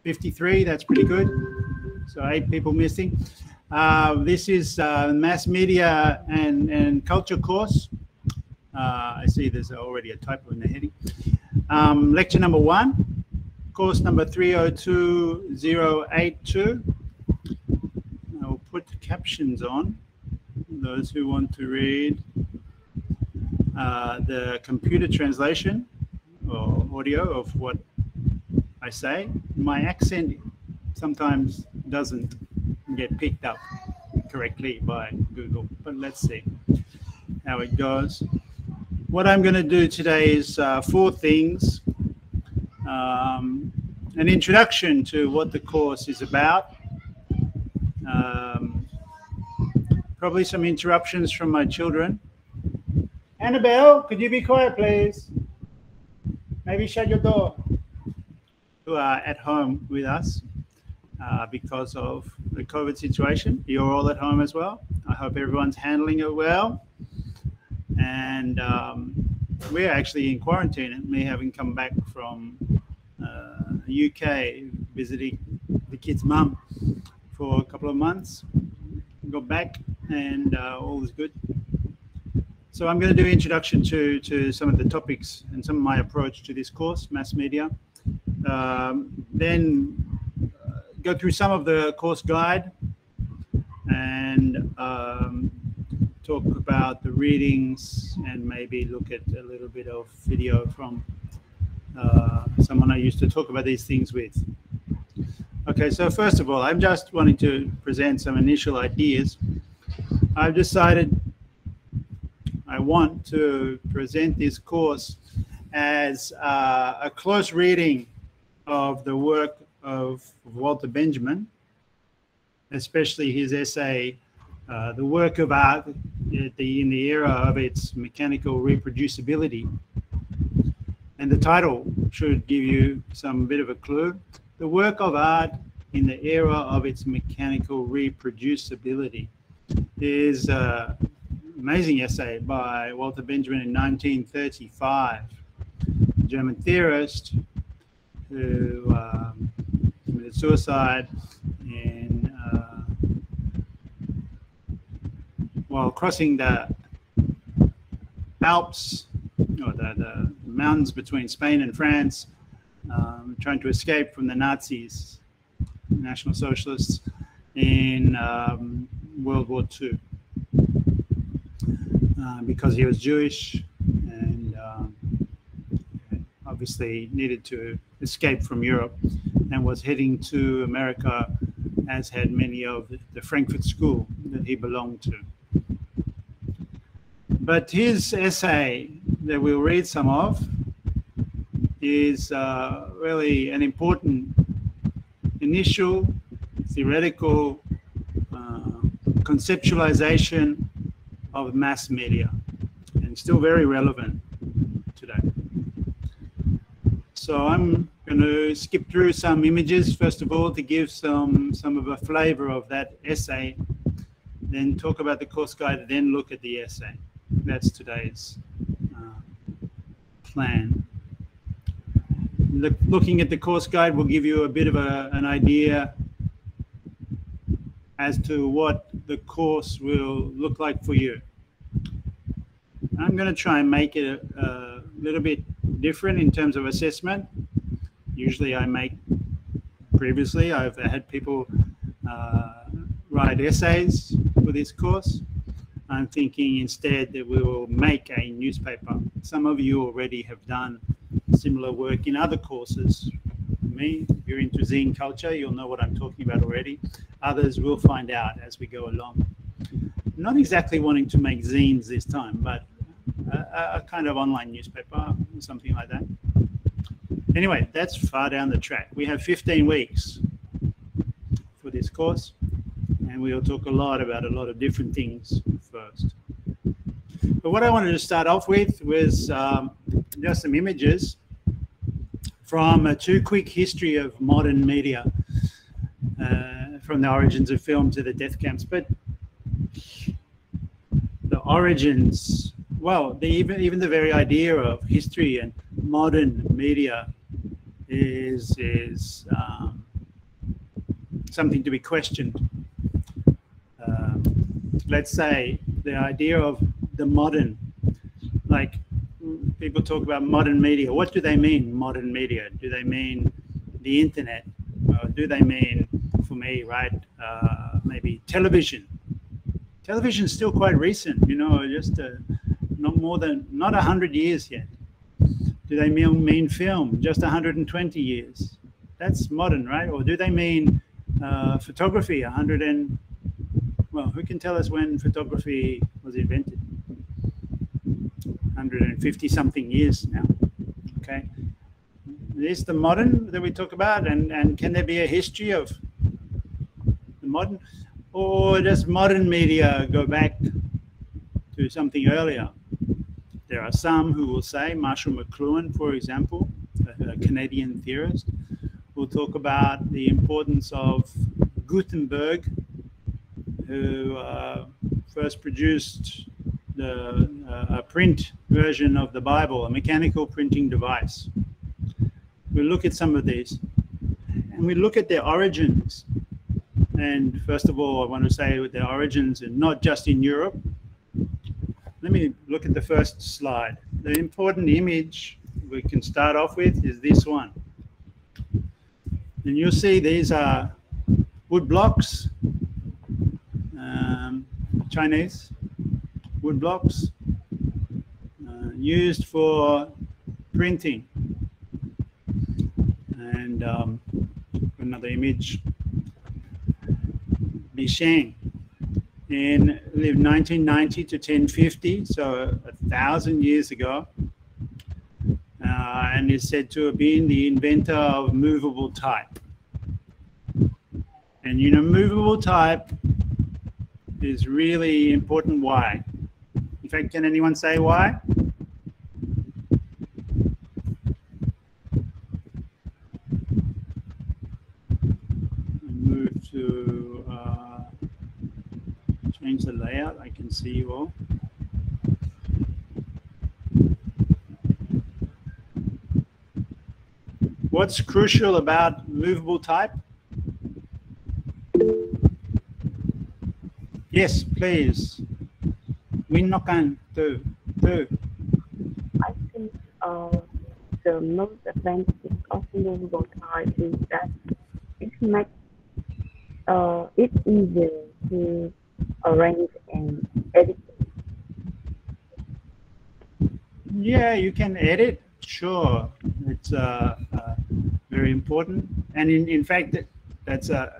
53, that's pretty good. So 8 people missing. This is Mass Media and Culture course. I see there's already a typo in the heading. Lecture number 1, course number 302082. I'll put captions on, those who want to read the computer translation or audio of what I say. My accent sometimes doesn't get picked up correctly by Google, but let's see how it goes. What I'm going to do today is 4 things. An introduction to what the course is about. Probably some interruptions from my children. Annabelle, could you be quiet, please? Maybe shut your door. Who are at home with us because of the COVID situation. You're all at home as well. I hope everyone's handling it well. And we're actually in quarantine, and me having come back from UK, visiting the kid's mum for a couple of months. Got back and all is good. So I'm going to do an introduction to some of the topics and some of my approach to this course, mass media. Then go through some of the course guide and talk about the readings and maybe look at a little bit of video from someone I used to talk about these things with. Okay, so first of all, I'm just wanting to present some initial ideas. I've decided I want to present this course as a close reading of the work of Walter Benjamin, especially his essay, The Work of Art in the Era of Its Mechanical Reproducibility. And the title should give you some bit of a clue. The Work of Art in the Era of Its Mechanical Reproducibility is an amazing essay by Walter Benjamin in 1935, a German theorist who committed suicide while crossing the Alps, or the mountains between Spain and France, trying to escape from the Nazis, National Socialists, in World War II, because he was Jewish and obviously needed to escape from Europe, and was heading to America, as had many of the Frankfurt School that he belonged to. But his essay that we'll read some of is really an important initial theoretical conceptualization of mass media, and still very relevant today. So I'm going to skip through some images first of all to give some of a flavor of that essay, then talk about the course guide, then look at the essay. That's today's plan. Looking at the course guide will give you a bit of an idea as to what the course will look like for you. I'm going to try and make it a little bit different in terms of assessment. Usually previously I've had people write essays for this course. I'm thinking instead that we will make a newspaper. Some of you already have done similar work in other courses. Me, if you're into zine culture, you'll know what I'm talking about already. Others will find out as we go along. I'm not exactly wanting to make zines this time, but a kind of online newspaper, something like that. Anyway, that's far down the track. We have 15 weeks for this course, and we'll talk a lot about a lot of different things first. But what I wanted to start off with was just some images from a too quick history of modern media, from the origins of film to the death camps. But the origins, well, even the very idea of history and modern media is something to be questioned. Let's say the idea of the modern, like people talk about modern media. What do they mean, modern media? Do they mean the internet? Or do they mean, for me, right, maybe television? Television is still quite recent, you know, just not 100 years yet. Do they mean film? Just 120 years? That's modern, right? Or do they mean photography? Well, who can tell us when photography was invented? 150 something years now. Okay, is the modern that we talk about, and can there be a history of the modern, or does modern media go back to something earlier? There are some who will say, Marshall McLuhan, for example, a Canadian theorist, will talk about the importance of Gutenberg, who first produced a print version of the Bible, a mechanical printing device. We look at some of these, and we look at their origins. And first of all, I want to say their origins are not just in Europe. Let me look at the first slide. The important image we can start off with is this one. And you'll see these are wood blocks, Chinese wood blocks, used for printing. And another image, Li Sheng, lived 1990 to 1050, so 1,000 years ago, and is said to have been the inventor of movable type. And you know, movable type is really important. Why? In fact, can anyone say why? Move to change the layout. I can see you all. What's crucial about movable type? Yes, please. Winokan, too. I think the most advantage of movable type is that it makes it easier to arrange and edit. Yeah, you can edit. Sure, it's very important, and in fact, that's a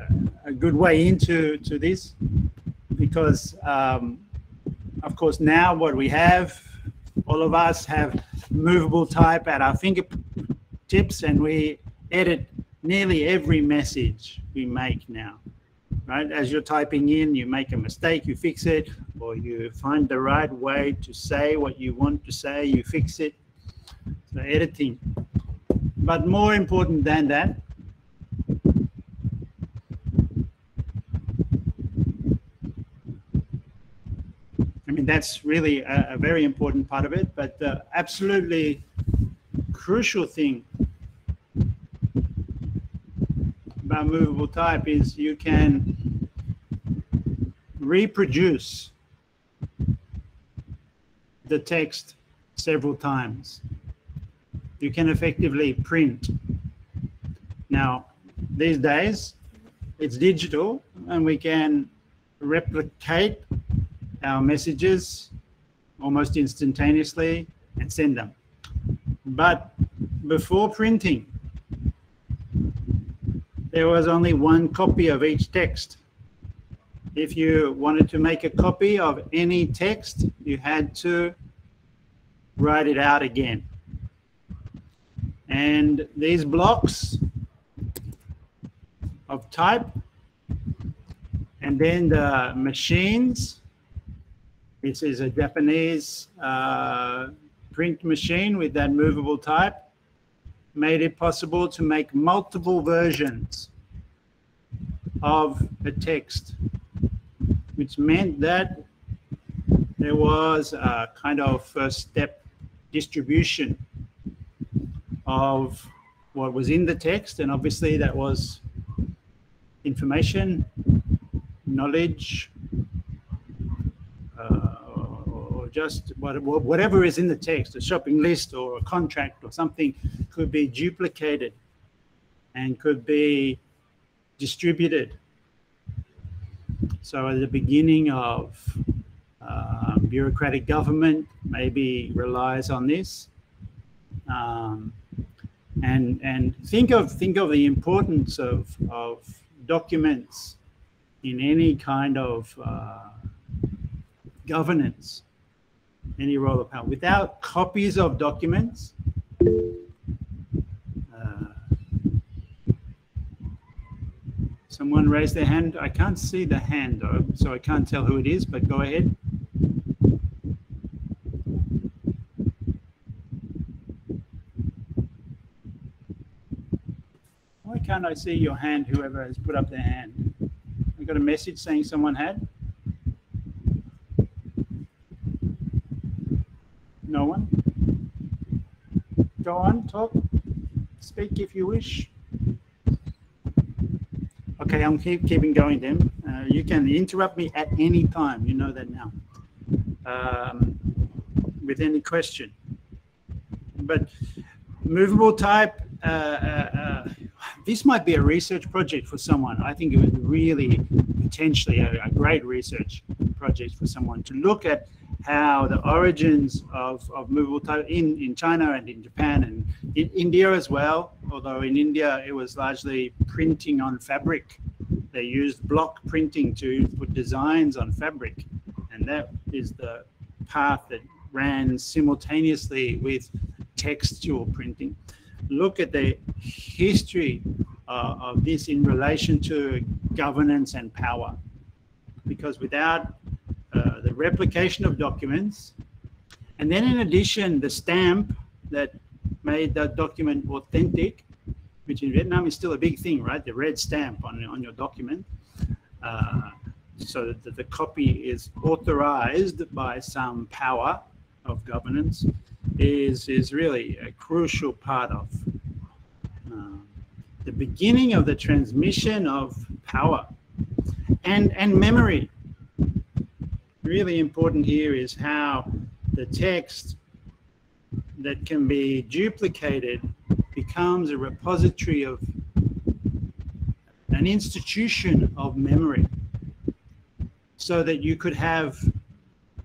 good way into this, because of course now what we have, all of us have movable type at our fingertips, and we edit nearly every message we make now, right? As you're typing in, you make a mistake, you fix it, or you find the right way to say what you want to say, you fix it. So editing. But more important than that, I mean, that's really a very important part of it, but the absolutely crucial thing about movable type is you can reproduce the text several times. You can effectively print. Now, these days, it's digital, and we can replicate our messages almost instantaneously and send them. But before printing, there was only one copy of each text. If you wanted to make a copy of any text, you had to write it out again. And these blocks of type, and then the machines, this is a Japanese print machine with that movable type, made it possible to make multiple versions of the text, which meant that there was a kind of first step distribution of what was in the text, and obviously that was information, knowledge, or just whatever is in the text, a shopping list or a contract or something, could be duplicated and could be distributed. So at the beginning of bureaucratic government maybe relies on this. And think of the importance of documents in any kind of governance, any role of power. Without copies of documents, someone raised their hand. I can't see the hand though, so I can't tell who it is, but go ahead. Why can't I see your hand, whoever has put up their hand? I got a message saying someone had. No one? Go on, talk. Speak if you wish. Okay, I'm keeping going then. You can interrupt me at any time. You know that now. With any question. But movable type, this might be a research project for someone. I think it would really potentially a great research project for someone to look at how the origins of movable type in China and in Japan and in India as well. Although in India it was largely printing on fabric. They used block printing to put designs on fabric, and that is the path that ran simultaneously with textual printing. Look at the history of this in relation to governance and power, because without the replication of documents, and then in addition the stamp that made that document authentic, which in Vietnam is still a big thing, right? The red stamp on your document, so that the copy is authorized by some power of governance, is really a crucial part of the beginning of the transmission of power and memory. Really important here is how the text that can be duplicated becomes a repository of an institution of memory, so that you could have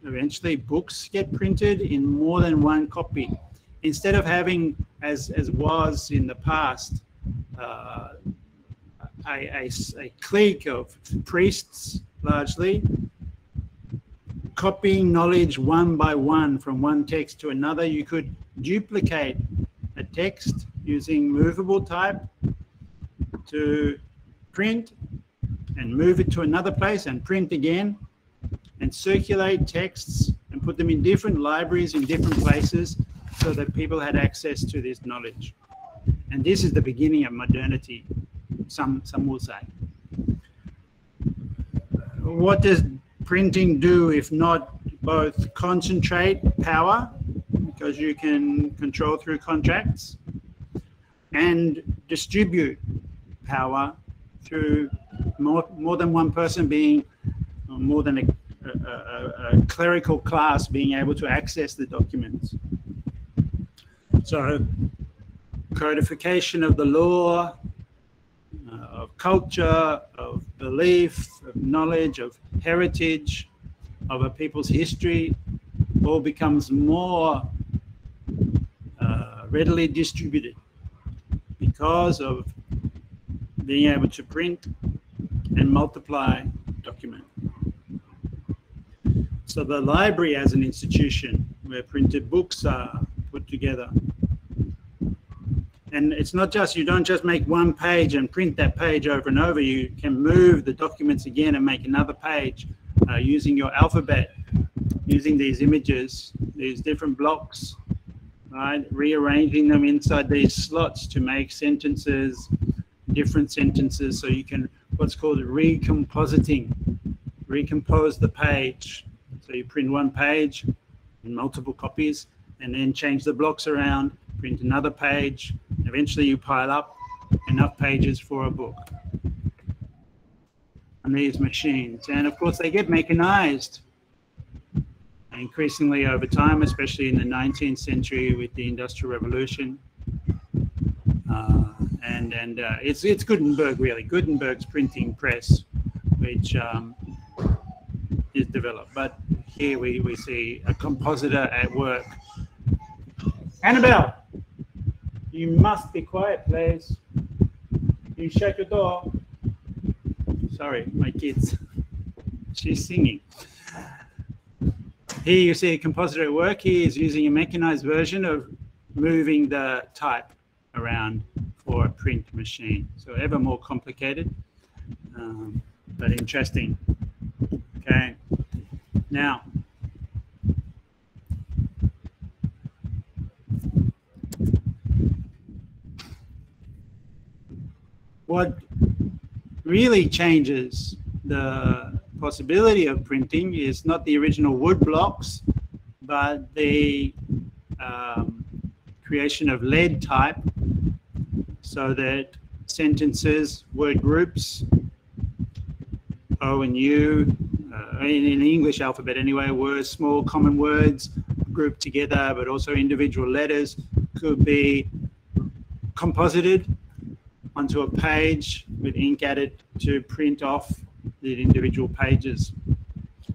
eventually books get printed in more than one copy, instead of having, as was in the past, a clique of priests largely copying knowledge one by one from one text to another. You could duplicate a text using movable type to print and move it to another place and print again, and circulate texts and put them in different libraries in different places so that people had access to this knowledge. And this is the beginning of modernity, some will say. What does printing do if not both concentrate power, because you can control through contracts, and distribute power through more than one person being, more than a clerical class being able to access the documents? So codification of the law, of culture, of belief, of knowledge, of heritage, of a people's history, all becomes more readily distributed because of being able to print and multiply document. So the library as an institution where printed books are put together. And it's not just, you don't just make one page and print that page over and over. You can move the documents again and make another page using your alphabet, using these images, these different blocks, right? Rearranging them inside these slots to make sentences, different sentences, so you can, what's called recompositing, recompose the page. So you print one page in multiple copies and then change the blocks around, print another page. Eventually you pile up enough pages for a book. on these machines. And of course, they get mechanized increasingly over time, especially in the 19th century with the Industrial Revolution. It's Gutenberg, really, Gutenberg's printing press, which is developed. But here we see a compositor at work. Annabelle, you must be quiet, please. You shut your door. Sorry, my kids. She's singing. Here you see a compositor at work. He is using a mechanized version of moving the type around for a print machine. So ever more complicated, but interesting. Okay, now what really changes the possibility of printing is not the original wood blocks, but the creation of lead type, so that sentences, word groups, O and U, in the English alphabet anyway, were small common words grouped together, but also individual letters could be composited onto a page with ink added to print off the individual pages.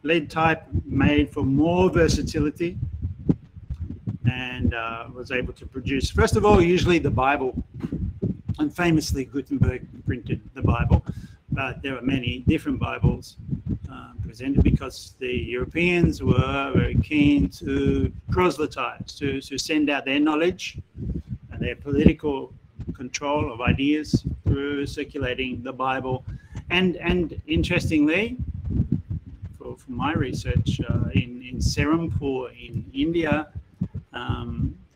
Lead type made for more versatility and was able to produce, first of all, usually the Bible. And famously, Gutenberg printed the Bible, but there are many different Bibles presented because the Europeans were very keen to proselytize, to send out their knowledge and their political control of ideas through circulating the Bible. And interestingly, for my research, in Serampore in India,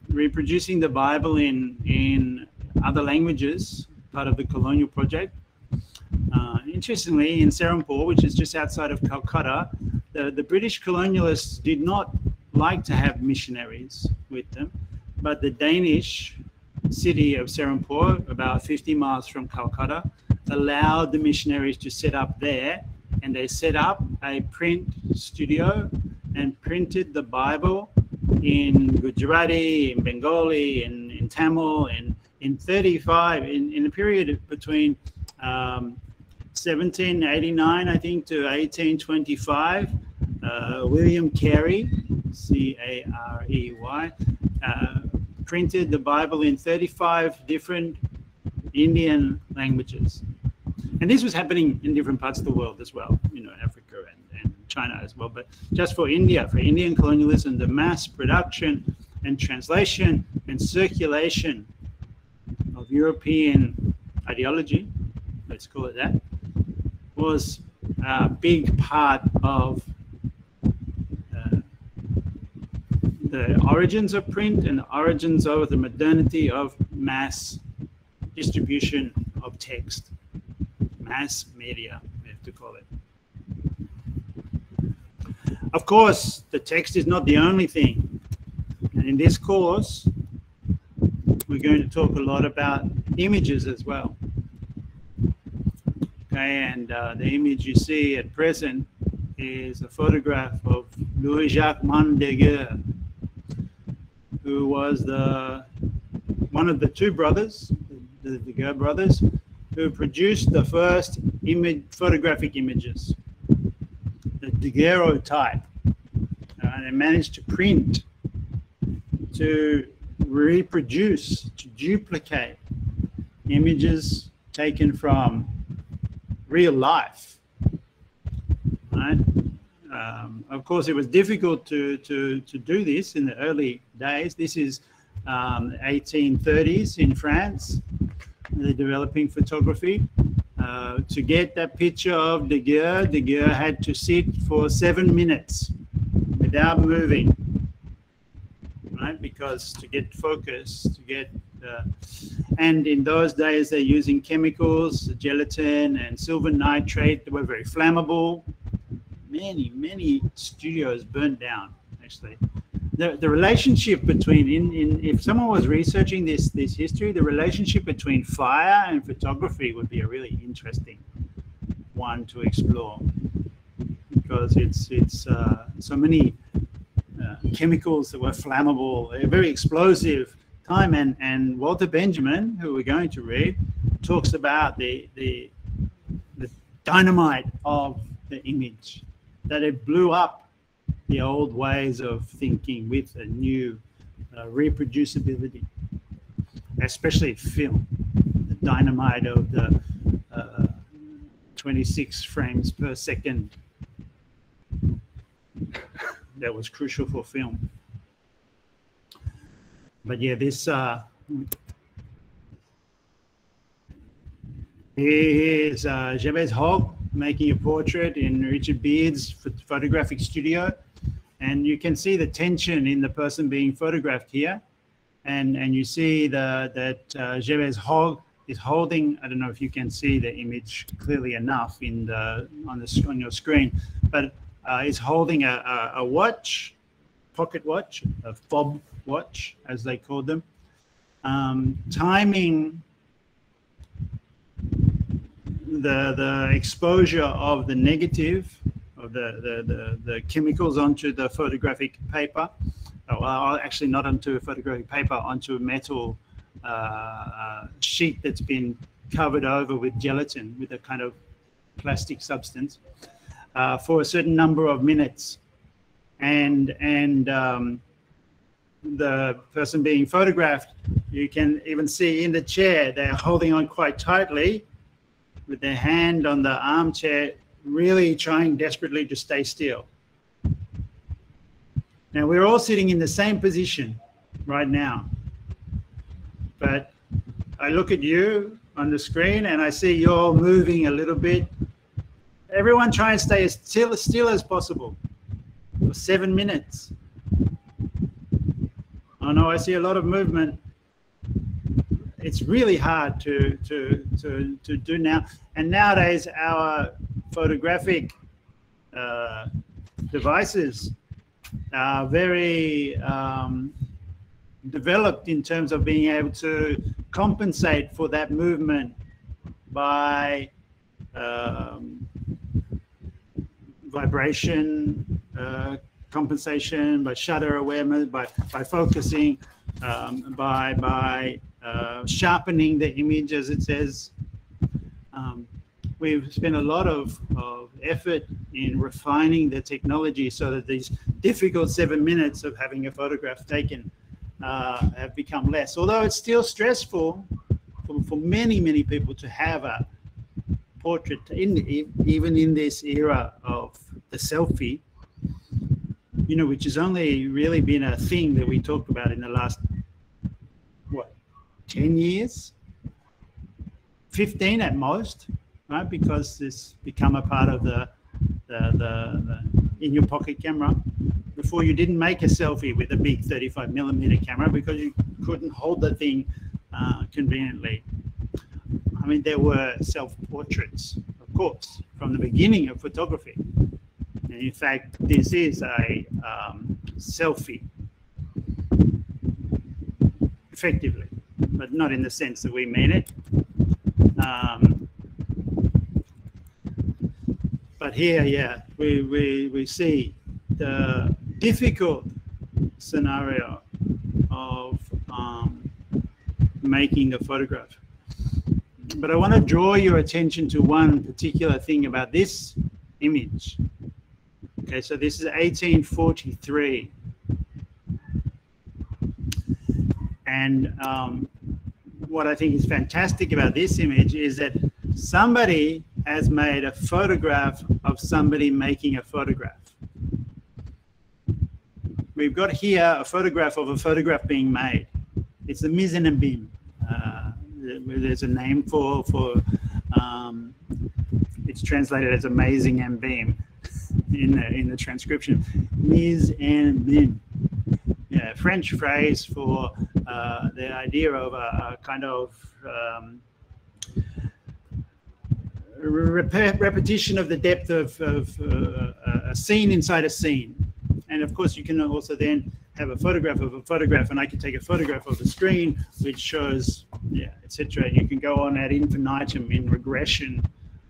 reproducing the Bible in other languages, part of the colonial project. Interestingly, in Serampore, which is just outside of Calcutta, the British colonialists did not like to have missionaries with them, but the Danish city of Serampore, about 50 miles from Calcutta, allowed the missionaries to set up there, and they set up a print studio and printed the Bible in Gujarati, in Bengali, in Tamil, and in 35, in the period between 1789, I think, to 1825, William Carey, C-A-R-E-Y, printed the Bible in 35 different Indian languages. And this was happening in different parts of the world as well, you know, Africa and China as well. But just for India, for Indian colonialism, the mass production and translation and circulation of European ideology, let's call it that, was a big part of the origins of print and the origins of the modernity of mass distribution of text, mass media, we have to call it. Of course, the text is not the only thing. And in this course, we're going to talk a lot about images as well. Okay, and the image you see at present is a photograph of Louis-Jacques Daguerre, who was one of the two brothers, the Daguerre brothers, who produced the first photographic images, the daguerreotype. They managed to print, to reproduce, to duplicate images taken from real life. Right? Of course, it was difficult to do this in the early days. This is 1830s in France. They're developing photography. To get that picture of Daguerre had to sit for 7 minutes without moving, right? Because to get focus, and in those days they're using chemicals, gelatin and silver nitrate that were very flammable. Many studios burned down, actually. The relationship between, if someone was researching this history, the relationship between fire and photography would be a really interesting one to explore, because it's so many chemicals that were flammable, a very explosive time. And Walter Benjamin, who we're going to read, talks about the dynamite of the image, that it blew up the old ways of thinking with a new reproducibility, especially film, the dynamite of the 26 frames per second that was crucial for film. But yeah, this here's Jabez Hogg making a portrait in Richard Beard's photographic studio, and you can see the tension in the person being photographed here, and you see that Jabez Hogg is holding, I don't know if you can see the image clearly enough on your screen, but is holding a watch, pocket watch, a fob watch as they called them, timing the exposure of the negative of the chemicals onto the photographic paper, actually not onto a photographic paper, onto a metal sheet that's been covered over with gelatin, with a kind of plastic substance, for a certain number of minutes. And the person being photographed, you can even see in the chair, they're holding on quite tightly with their hand on the armchair, really trying desperately to stay still. Now, we're all sitting in the same position right now, but I look at you on the screen and I see you're moving a little bit. Everyone try and stay as still as possible for 7 minutes. Oh no, I see a lot of movement. It's really hard to do now. And nowadays, our photographic devices are very developed in terms of being able to compensate for that movement by vibration compensation, by shutter awareness, by focusing, by sharpening the image, as it says. We've spent a lot of effort in refining the technology so that these difficult 7 minutes of having a photograph taken have become less. Although it's still stressful for many, many people to have a portrait, even in this era of the selfie, you know, which has only really been a thing that we talked about in the last, what, 10 years? 15 at most, right? Because it's become a part of the in your pocket camera. Before, you didn't make a selfie with a big 35mm camera because you couldn't hold the thing conveniently. I mean, there were self-portraits, of course, from the beginning of photography. And in fact, this is a selfie, effectively, but not in the sense that we mean it. But here, yeah, we see the difficult scenario of making a photograph. But I want to draw your attention to one particular thing about this image. Okay, so this is 1843. And what I think is fantastic about this image is that somebody has made a photograph of somebody making a photograph. We've got here a photograph of a photograph being made. It's the mise en abîme. There's a name for it's translated as amazing and beam in the transcription. Mise en abîme. Yeah, French phrase for the idea of a kind of repetition of the depth of a scene inside a scene. And of course, you can also then have a photograph of a photograph, and I can take a photograph of the screen, which shows, yeah, etc. You can go on ad infinitum in regression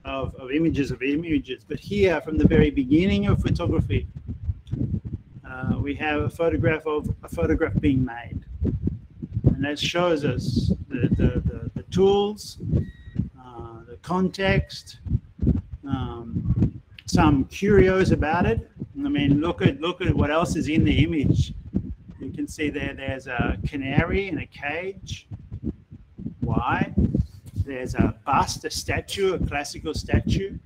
of images, but here from the very beginning of photography, we have a photograph of a photograph being made, and that shows us the tools, the context, some curios about it. I mean, look at what else is in the image. You can see there's a canary in a cage. Why? There's a bust, a statue, a classical statue.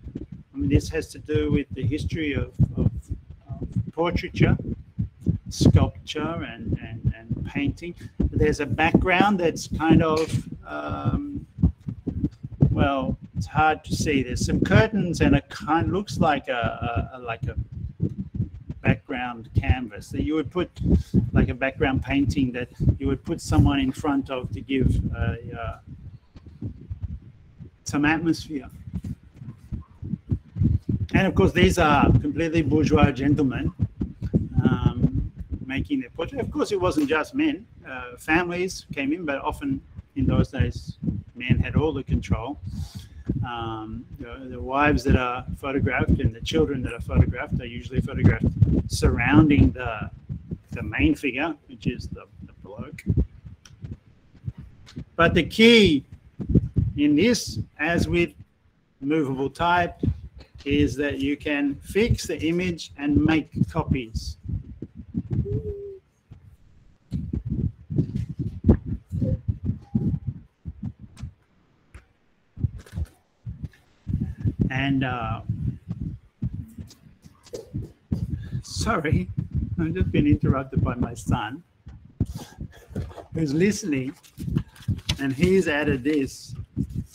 I mean, this has to do with the history of portraiture, sculpture, and painting. There's a background that's kind of, well, it's hard to see. There's some curtains and it kind of looks like a background canvas that you would put, like a background painting that you would put someone in front of to give some atmosphere. And of course, these are completely bourgeois gentlemen making their portrait. Of course, it wasn't just men. Families came in, but often in those days, men had all the control. The wives that are photographed and the children that are photographed are usually photographed surrounding the main figure, which is the bloke. But the key in this, as with movable type, is that you can fix the image and make copies. And sorry, I've just been interrupted by my son, who's listening, and he's added this.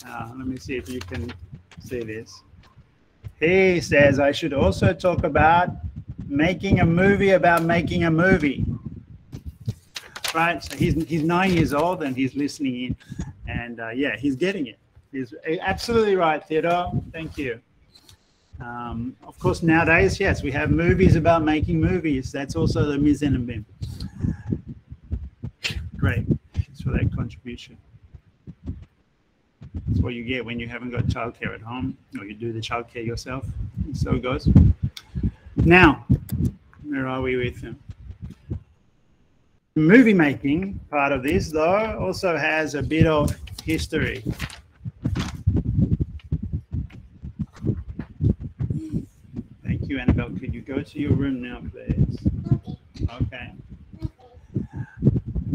Let me see if you can see this. He says I should also talk about making a movie about making a movie. Right, so he's 9 years old and he's listening in, and yeah, he's getting it. He's absolutely right, Theodore. Thank you. Of course, nowadays, yes, we have movies about making movies. That's also the mise en abîme. Great. Thanks for that contribution. That's what you get when you haven't got childcare at home, or you do the childcare yourself. And so it goes. Now, where are we with them? Movie making part of this, though, also has a bit of history. Thank you, Annabelle. Could you go to your room now, please? Okay.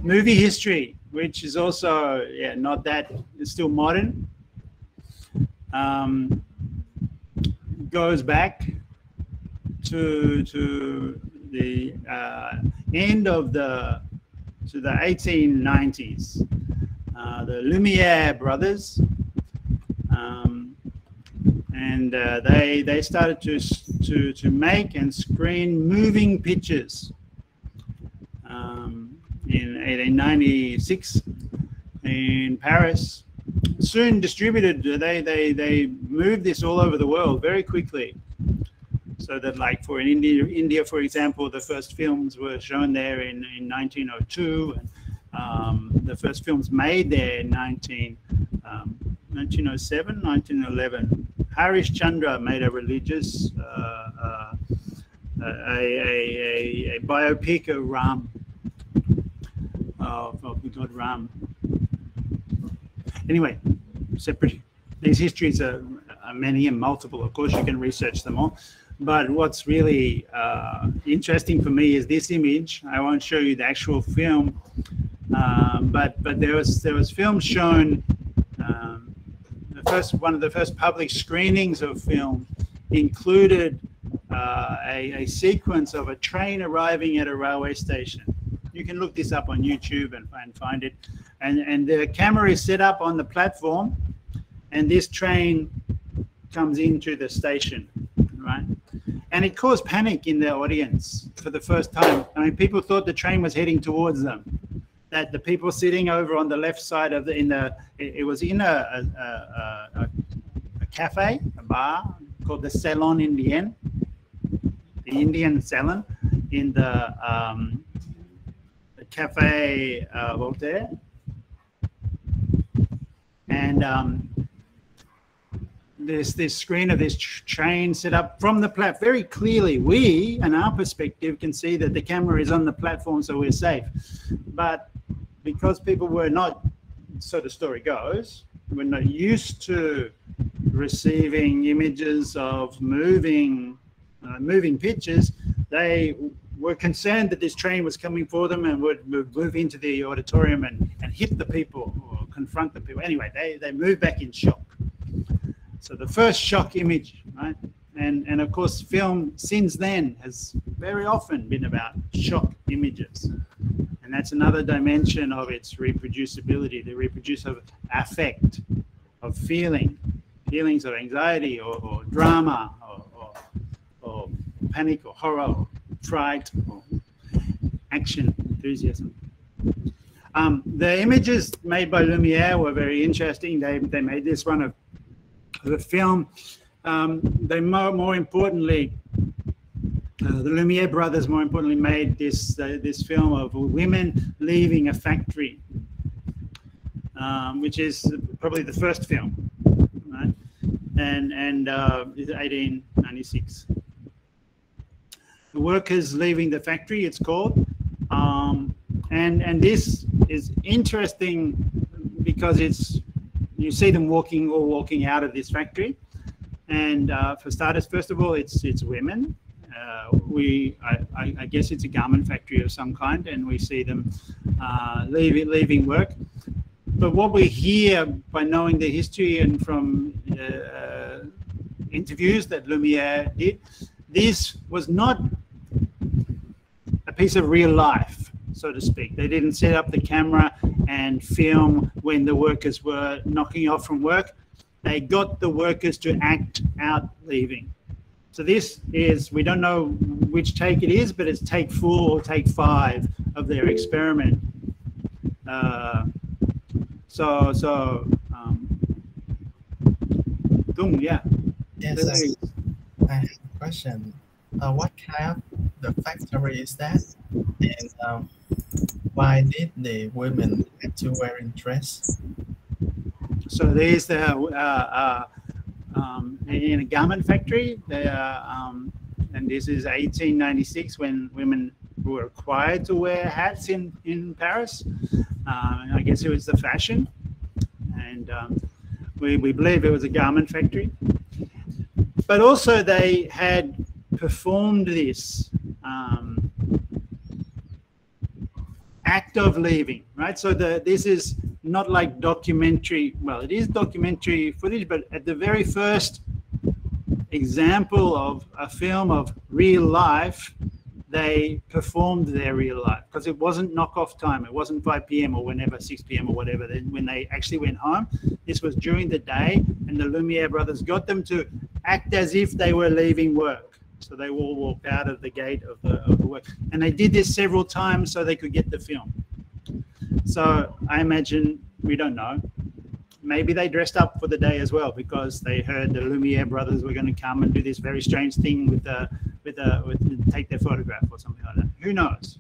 Movie history, which is also, yeah, not that, it's still modern. Goes back to the end of the 1890s. The Lumiere brothers, and they started to make and screen moving pictures. In 1896 in Paris, soon distributed. They moved this all over the world very quickly, so that, like, for India, for example, the first films were shown there in 1902, and the first films made there in 1907, 1911. Harish Chandra made a religious a biopic of Ram, of the god Ram. Anyway, separate. These histories are many and multiple. Of course, you can research them all. But what's really interesting for me is this image. I won't show you the actual film, but there was film shown. One of the first public screenings of film included a sequence of a train arriving at a railway station. You can look this up on YouTube and find it. And the camera is set up on the platform, and this train comes into the station, right? And it caused panic in the audience for the first time. I mean, people thought the train was heading towards them. That the people sitting over on the left side of it was in a cafe, a bar called the Salon Indien, the Indian Salon in the Cafe Voltaire. And this screen of this train set up from the platform. Very clearly, we, in our perspective, can see that the camera is on the platform, so we're safe. But because people were not, so the story goes, were not used to receiving images of moving pictures, they were concerned that this train was coming for them and would move into the auditorium and hit the people or confront the people. Anyway, they moved back in shock. So the first shock image, right? And of course, film since then has very often been about shock images. And that's another dimension of its reproducibility, the reproducibility of affect, of feelings of anxiety or drama or panic or horror or fright or action, enthusiasm. The images made by Lumiere were very interesting. They made this one of the film. They more importantly, the Lumiere brothers more importantly made this film of women leaving a factory, which is probably the first film, right? And 1896. The workers leaving the factory, it's called, and this is interesting because you see them walking out of this factory, and for starters, first of all, it's women. I guess it's a garment factory of some kind, and we see them leaving work. But what we hear by knowing the history and from interviews that Lumiere did, this was not a piece of real life, so to speak. They didn't set up the camera and film when the workers were knocking off from work. They got the workers to act out leaving. So this is, we don't know which take it is, but it's take 4 or take 5 of their experiment. Yeah. Yes, I have a question. What kind of the factory is that? And why did the women have to wear a dress? So there's the in a garment factory, and this is 1896 when women were required to wear hats in Paris. I guess it was the fashion, and we believe it was a garment factory. But also they had performed this act of leaving, right? So this is not like documentary, well, it is documentary footage, but at the very first example of a film of real life, they performed their real life, because it wasn't knockoff time. It wasn't 5 p.m. or whenever, 6 p.m. or whatever. Then when they actually went home, this was during the day, and the Lumiere brothers got them to act as if they were leaving work. So they all walked out of the gate of the work. And they did this several times so they could get the film. So I imagine, we don't know, maybe they dressed up for the day as well, because they heard the Lumiere brothers were going to come and do this very strange thing with take their photograph or something like that. Who knows?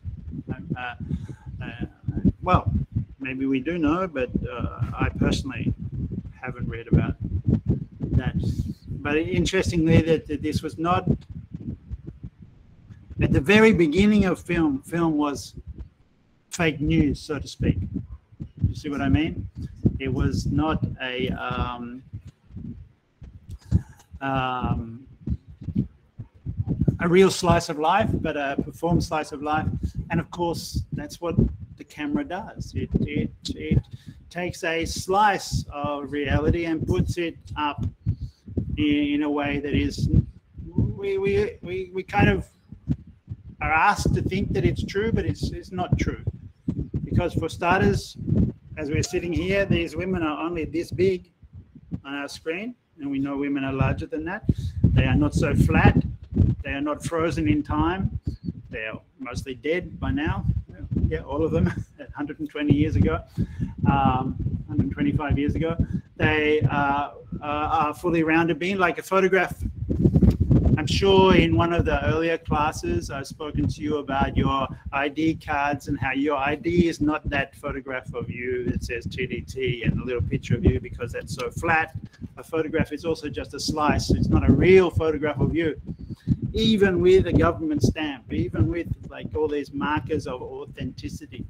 Well, maybe we do know, but I personally haven't read about that. But interestingly, that this was not at the very beginning of film. Film was fake news, so to speak. You see what I mean? It was not a real slice of life, but a performed slice of life. And of course, that's what the camera does. It takes a slice of reality and puts it up in a way that is, we kind of are asked to think that it's true, but it's not true. Because for starters, as we're sitting here, these women are only this big on our screen, and we know women are larger than that. They are not so flat. They are not frozen in time. They are mostly dead by now. Yeah, all of them, 120 years ago, 125 years ago. They are fully rounded being like a photograph. I'm sure in one of the earlier classes, I've spoken to you about your ID cards and how your ID is not that photograph of you that says TDT and a little picture of you because that's so flat. A photograph is also just a slice. It's not a real photograph of you. Even with a government stamp, even with like all these markers of authenticity.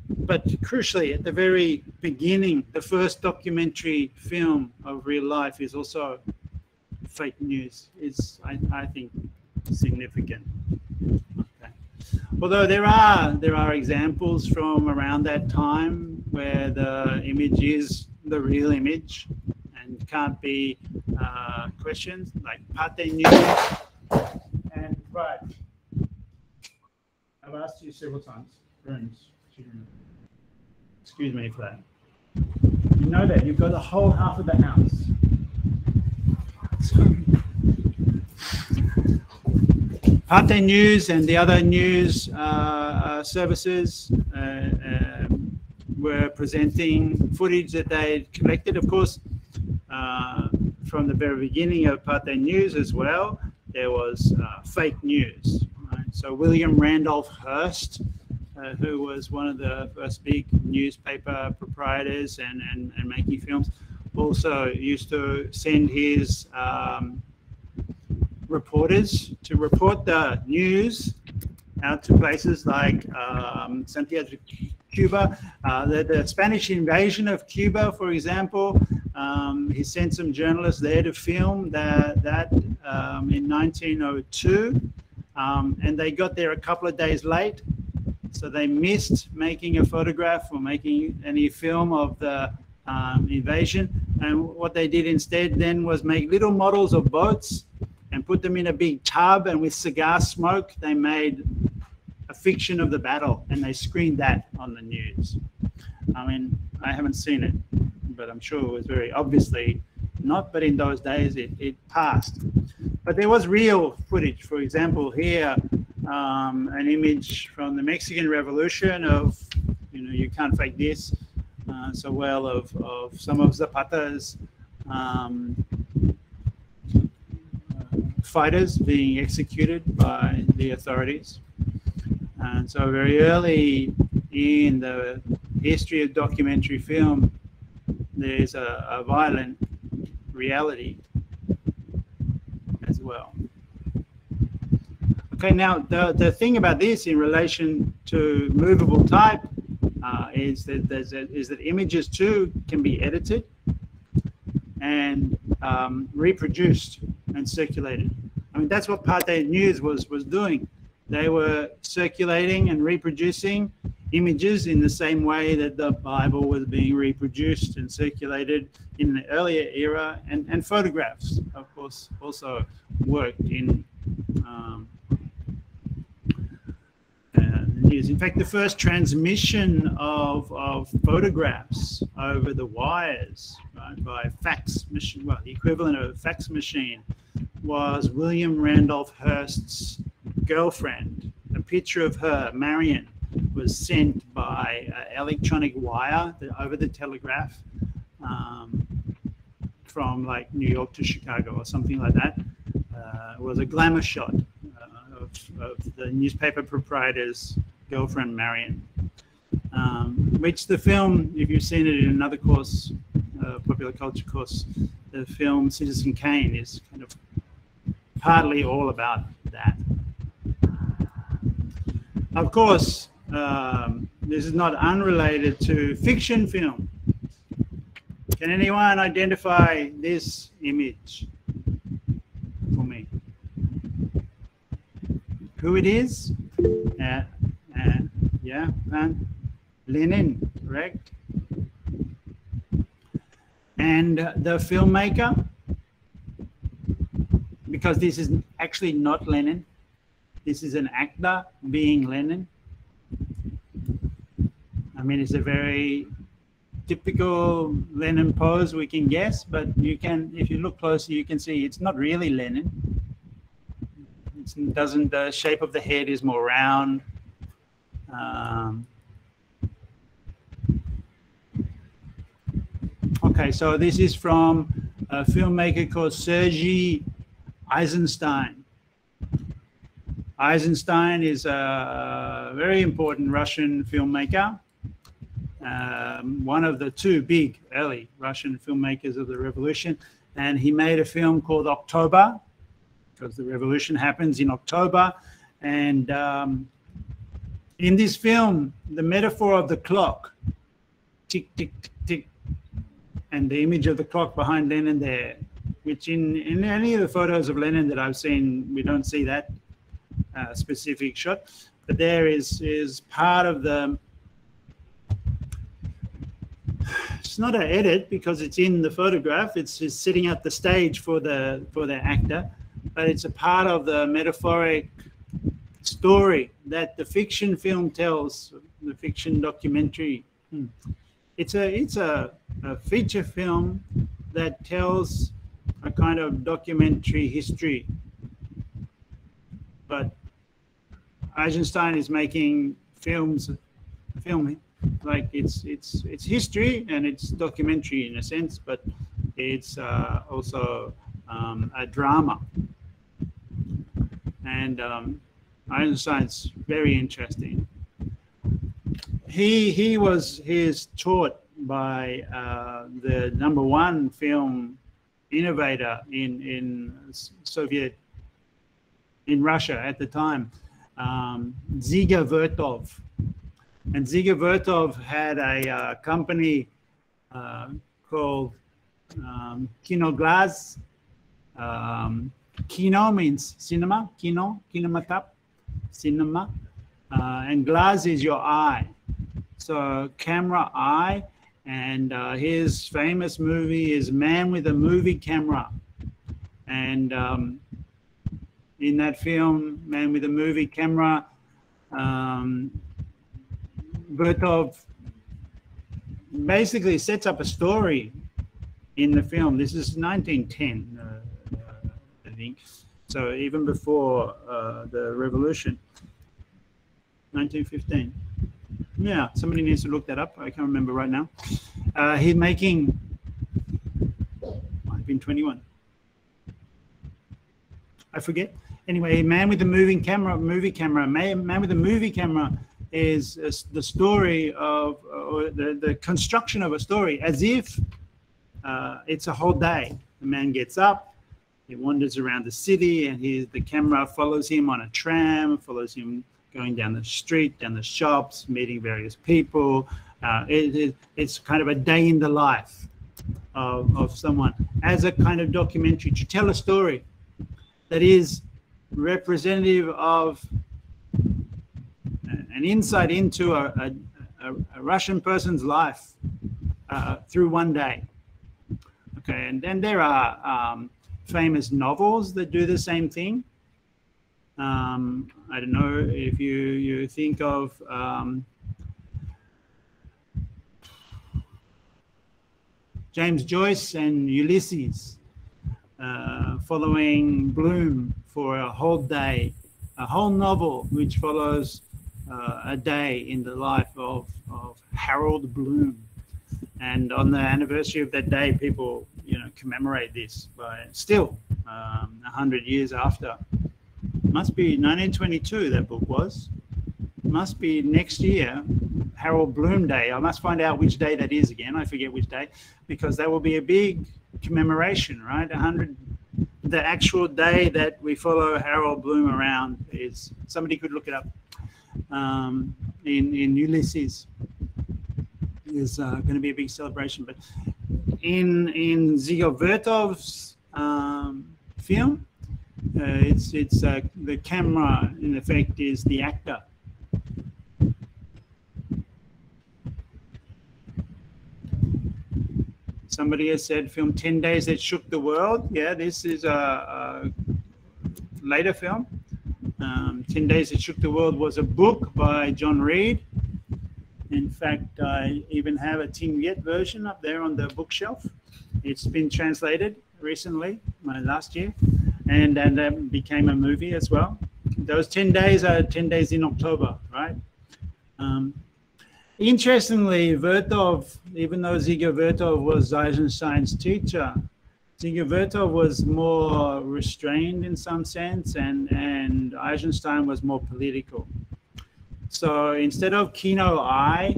But crucially, at the very beginning, the first documentary film of real life is also fake news. Is I think significant. Okay. Although there are examples from around that time where the image is the real image and can't be questioned, like Pate News and right. I've asked you several times. Excuse me for that. You know that you've got the whole half of the house. Pate News and the other news services were presenting footage that they collected, of course, from the very beginning of Pate News as well. There was fake news. Right? So William Randolph Hearst, who was one of the first big newspaper proprietors and making films, also used to send his reporters to report the news out to places like Santiago de Cuba. The Spanish invasion of Cuba, for example, he sent some journalists there to film that in 1902, and they got there a couple of days late. So they missed making a photograph or making any film of the invasion. And what they did instead then was make little models of boats and put them in a big tub, and with cigar smoke, they made a fiction of the battle, and they screened that on the news. I mean, I haven't seen it, but I'm sure it was very obviously not, but in those days it passed. But there was real footage. For example, here, an image from the Mexican Revolution of, you can't fake this so well, of some of Zapata's fighters being executed by the authorities. And so very early in the history of documentary film, there's a violent reality as well. Okay, now the thing about this in relation to movable type is that images too can be edited and reproduced and circulated. I mean, that's what Pate News was doing. They were circulating and reproducing images in the same way that the Bible was being reproduced and circulated in the earlier era, and photographs, of course, also worked in news. In fact, the first transmission of photographs over the wires, right, by fax machine, well, the equivalent of a fax machine, was William Randolph Hearst's girlfriend. A picture of her, Marion, was sent by electronic wire over the telegraph from like New York to Chicago or something like that. It was a glamour shot of the newspaper proprietor's girlfriend, Marion, which the film, if you've seen it in another course, popular culture course, the film Citizen Kane is kind of partly all about that. Of course, this is not unrelated to fiction film. Can anyone identify this image for me? Who it is? Yeah, Lenin, correct? And the filmmaker, because this is actually not Lenin. This is an actor being Lenin. I mean, it's a very typical Lenin pose, we can guess, but you can, if you look closer, you can see it's not really Lenin. It doesn't, the shape of the head is more round. Okay, so this is from a filmmaker called Sergei Eisenstein. Eisenstein is a very important Russian filmmaker, one of the two big early Russian filmmakers of the revolution. And he made a film called October, because the revolution happens in October. And in this film, the metaphor of the clock, tick, tick, tick, tick, and the image of the clock behind Lenin there, which in any of the photos of Lenin that I've seen, we don't see that specific shot. But there is part of the, it's not an edit because it's in the photograph, it's just setting up the stage for the actor, but it's a part of the metaphoric story that the fiction film tells, the fiction documentary. It's a feature film that tells a kind of documentary history. But Eisenstein is making filming like it's history and it's documentary in a sense, but it's also a drama. And Eisenstein's very interesting. He is taught by the #1 film innovator in Russia at the time, Ziga Vertov. And Ziga Vertov had a company called Kinoglas. Kino means cinema, kinematap, cinema, and glass is your eye. So camera eye, and his famous movie is Man with a Movie Camera. And in that film, Man with a Movie Camera, Vertov basically sets up a story in the film. This is 1910, I think. So even before the revolution, 1915. Yeah, somebody needs to look that up. I can't remember right now. He's making, I've been 21. I forget. Anyway, Man with the Movie Camera. Man with the Movie Camera is the story of, or the construction of a story, as if it's a whole day. The man gets up, he wanders around the city, and the camera follows him on a tram, follows him going down the street, down the shops, meeting various people. It's kind of a day in the life of someone as a kind of documentary to tell a story that is representative of an insight into a Russian person's life through one day. Okay, and then there are famous novels that do the same thing. I don't know if you think of James Joyce and Ulysses, following Bloom for a whole day, a whole novel which follows a day in the life of Harold Bloom. And on the anniversary of that day, people, commemorate this by still 100 years after. Must be 1922 that book was. Must be next year, Harold Bloom Day. I must find out which day that is again. I forget which day, because that will be a big commemoration, right? The actual day that we follow Harold Bloom around is, somebody could look it up, in Ulysses is going to be a big celebration. But in Ziga Vertov's film, it's the camera in effect is the actor. Somebody has said film 10 Days That Shook the World. Yeah, this is a later film. 10 Days That Shook the World was a book by John Reed. In fact, I even have a Ting Viet version up there on the bookshelf. It's been translated recently, last year, and that became a movie as well. Those 10 days are 10 days in October, right? Interestingly, Vertov, even though Ziga Vertov was Eisenstein's teacher, Ziga Vertov was more restrained in some sense, and Eisenstein was more political. So instead of Kino I,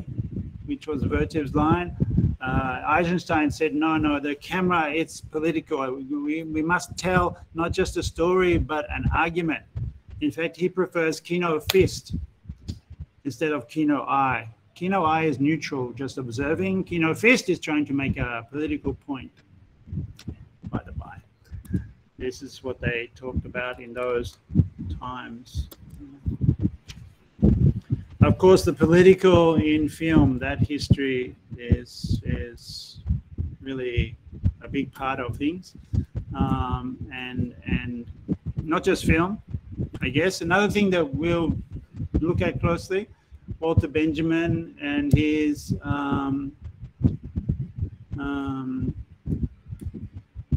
which was Vertov's line, Eisenstein said, no, the camera, it's political. We must tell not just a story, but an argument. In fact, he prefers Kino Fist instead of Kino I. Kino I is neutral, just observing. Kino Fist is trying to make a political point. By the by, this is what they talked about in those times. Of course, the political in film, that history is really a big part of things, and not just film, I guess. Another thing that we'll look at closely, Walter Benjamin and his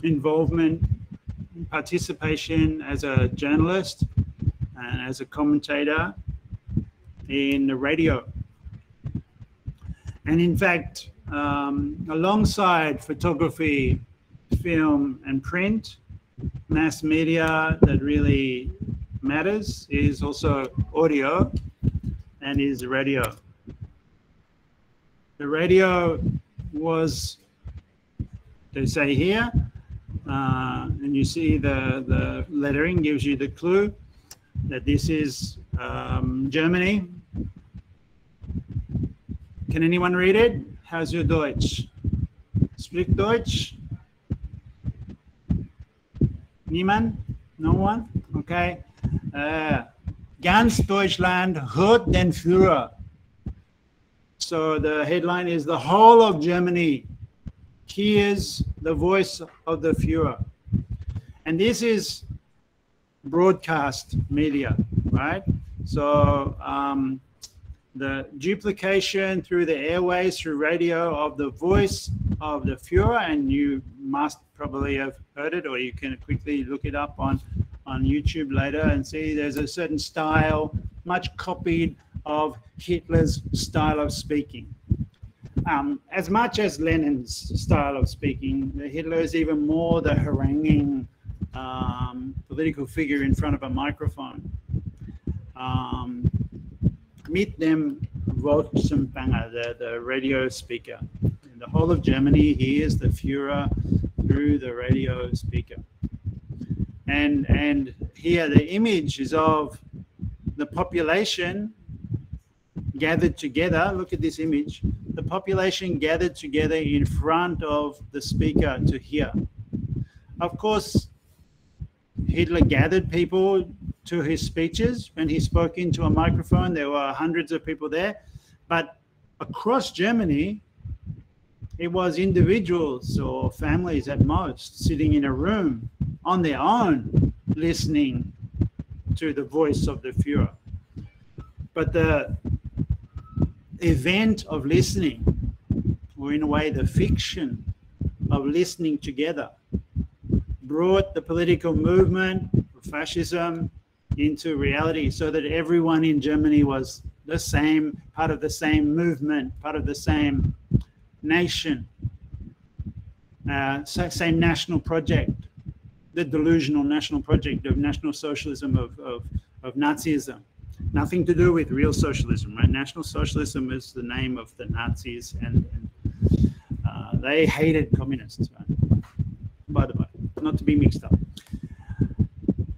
involvement, participation as a journalist and as a commentator in the radio. And in fact, alongside photography, film and print, mass media that really matters is also audio and is radio. The radio was, they say here, and you see the lettering gives you the clue that this is Germany. Can anyone read it? How's your Deutsch? Speak Deutsch? Niemand? No one? Okay. Ganz Deutschland hört den Führer. So the headline is the whole of Germany hears the voice of the Führer. And this is broadcast media, right? So the duplication through the airways, through radio, of the voice of the Führer, and you must probably have heard it, or you can quickly look it up on YouTube later and see there's a certain style, much copied of Hitler's style of speaking. As much as Lenin's style of speaking, Hitler is even more the haranguing political figure in front of a microphone. Mit dem Volksempfänger, the radio speaker. In the whole of Germany hears the Führer through the radio speaker. And here the image is of the population gathered together. Look at this image. The population gathered together in front of the speaker to hear. Of course, Hitler gathered people to his speeches. When he spoke into a microphone, there were hundreds of people there. But across Germany, it was individuals or families at most sitting in a room on their own, listening to the voice of the Führer. But the event of listening, or in a way the fiction of listening together, brought the political movement of fascism into reality, so that everyone in Germany was the same, part of the same movement, part of the same nation, same national project, the delusional national project of National Socialism, of Nazism. Nothing to do with real socialism, right? National Socialism is the name of the Nazis, and they hated communists, right? By the way, not to be mixed up.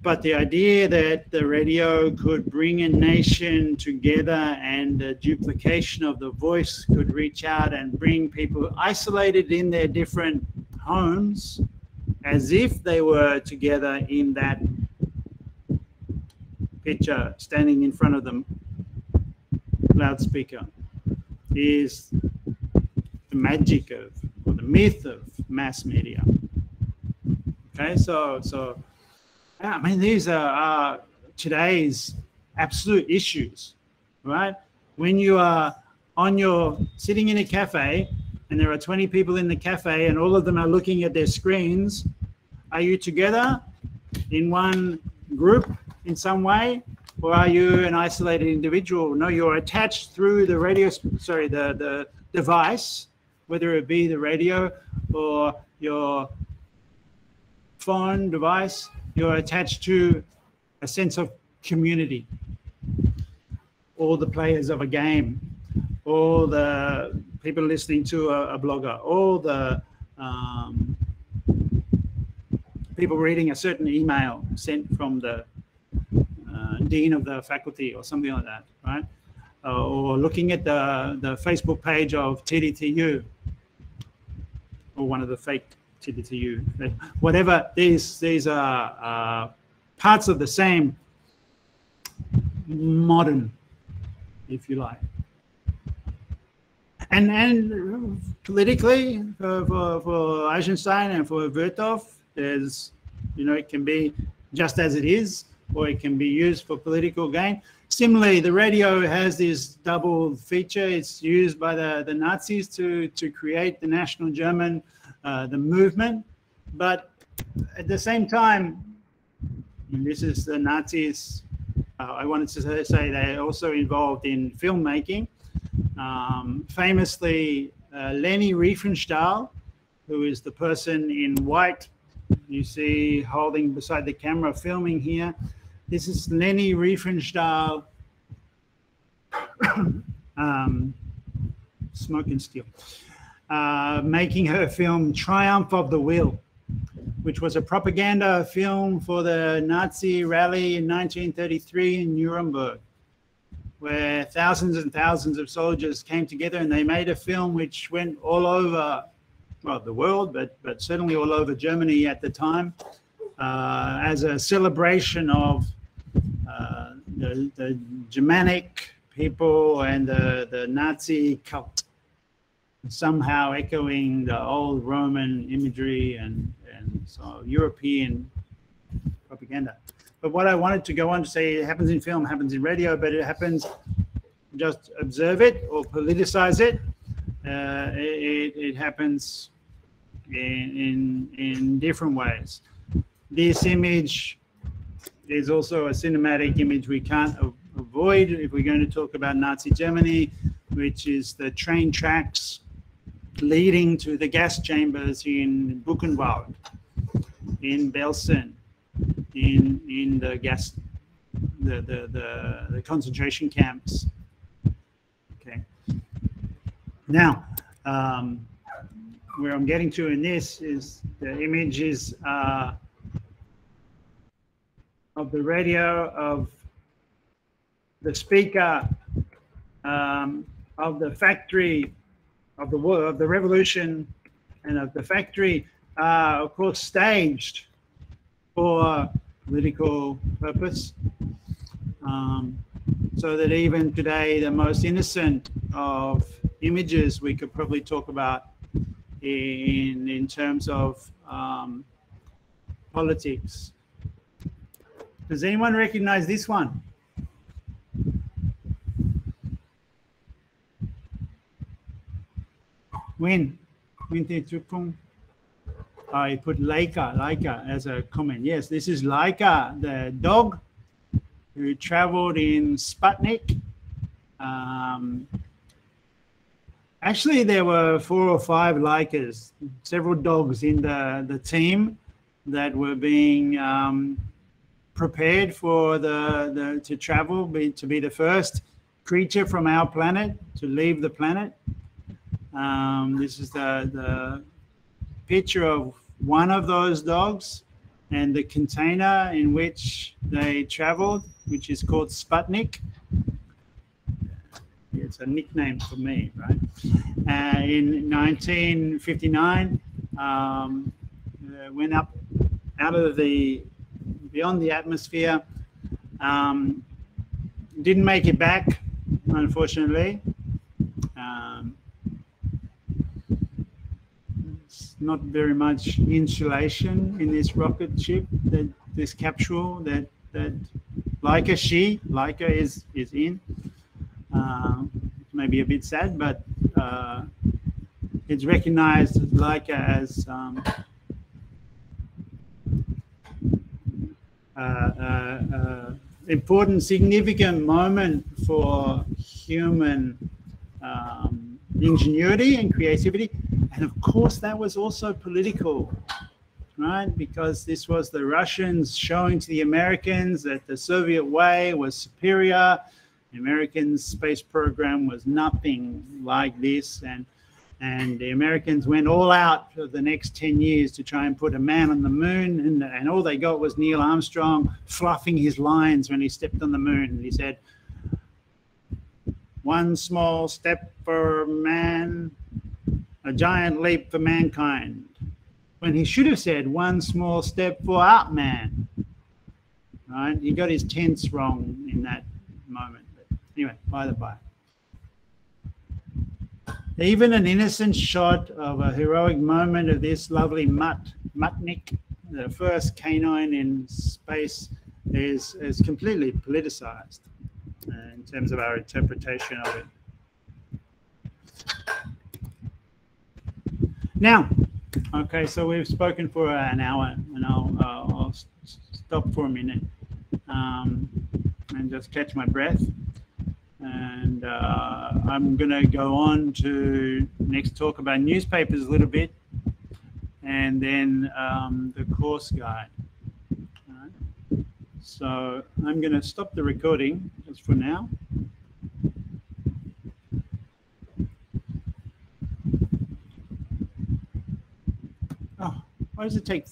But the idea that the radio could bring a nation together and the duplication of the voice could reach out and bring people isolated in their different homes as if they were together in that picture standing in front of the loudspeaker is the magic of, or the myth of mass media. Okay, so I mean, these are today's absolute issues, right? When you are sitting in a cafe and there are 20 people in the cafe and all of them are looking at their screens, are you together in one group in some way, or are you an isolated individual? No, you're attached through the radio, the device, whether it be the radio or your phone device, you're attached to a sense of community. All the players of a game, all the people listening to a blogger, all the people reading a certain email sent from the dean of the faculty or something like that, right? Or looking at the Facebook page of TDTU or one of the fake TDTU, whatever. These are parts of the same modern, if you like. And politically, for Eisenstein and for Vertov, there's, it can be just as it is, or it can be used for political gain. Similarly, the radio has this double feature. It's used by the Nazis to create the National German, the movement. But at the same time, and this is the Nazis, I wanted to say they're also involved in filmmaking. Famously, Leni Riefenstahl, who is the person in white you see holding beside the camera, filming here. This is Leni Riefenstahl, Smoke and Steel, making her film Triumph of the Will, which was a propaganda film for the Nazi rally in 1933 in Nuremberg, where thousands and thousands of soldiers came together, and they made a film which went all over, well, the world, but certainly all over Germany at the time, as a celebration of the Germanic people and the Nazi cult, somehow echoing the old Roman imagery and so European propaganda. But what I wanted to go on to say, it happens in film, happens in radio, but it happens, just observe it or politicize it. It happens in different ways. This image is also a cinematic image we can't avoid if we're going to talk about Nazi Germany, which is the train tracks leading to the gas chambers in Buchenwald, in Belsen, in the gas, the concentration camps. Okay. Now, where I'm getting to in this is the images of the radio, of the speaker, of the factory, of the revolution, and of the factory, of course, staged for political purpose, so that even today, the most innocent of images we could probably talk about in terms of politics. Does anyone recognize this one? When I put Laika as a comment. Yes, this is Laika, the dog who traveled in Sputnik. Actually, there were 4 or 5 Laikas, several dogs in the team that were being prepared for to travel, to be the first creature from our planet to leave the planet. This is the picture of one of those dogs and the container in which they traveled, which is called Sputnik. It's a nickname for me, right? In 1959, went up out of beyond the atmosphere. Didn't make it back, unfortunately. Not very much insulation in this rocket ship, this capsule that Laika is in. Maybe a bit sad, but it's recognized Laika as important, significant moment for human ingenuity and creativity. And of course, that was also political right? Because this was the Russians showing to the Americans that the Soviet way was superior. The American space program was nothing like this, and the Americans went all out for the next 10 years to try and put a man on the moon, and all they got was Neil Armstrong fluffing his lines when he stepped on the moon. And he said, "One small step for man, a giant leap for mankind," when he should have said, "One small step for art man." Right? He got his tense wrong in that moment. But anyway, by the by. Even an innocent shot of a heroic moment of this lovely Sputnik, the first canine in space, is completely politicized in terms of our interpretation of it. Now, okay, so we've spoken for an hour, and I'll stop for a minute and just catch my breath. And I'm going to go on to next talk about newspapers a little bit, and then the course guide. All right. So I'm going to stop the recording just for now. Oh, why does it take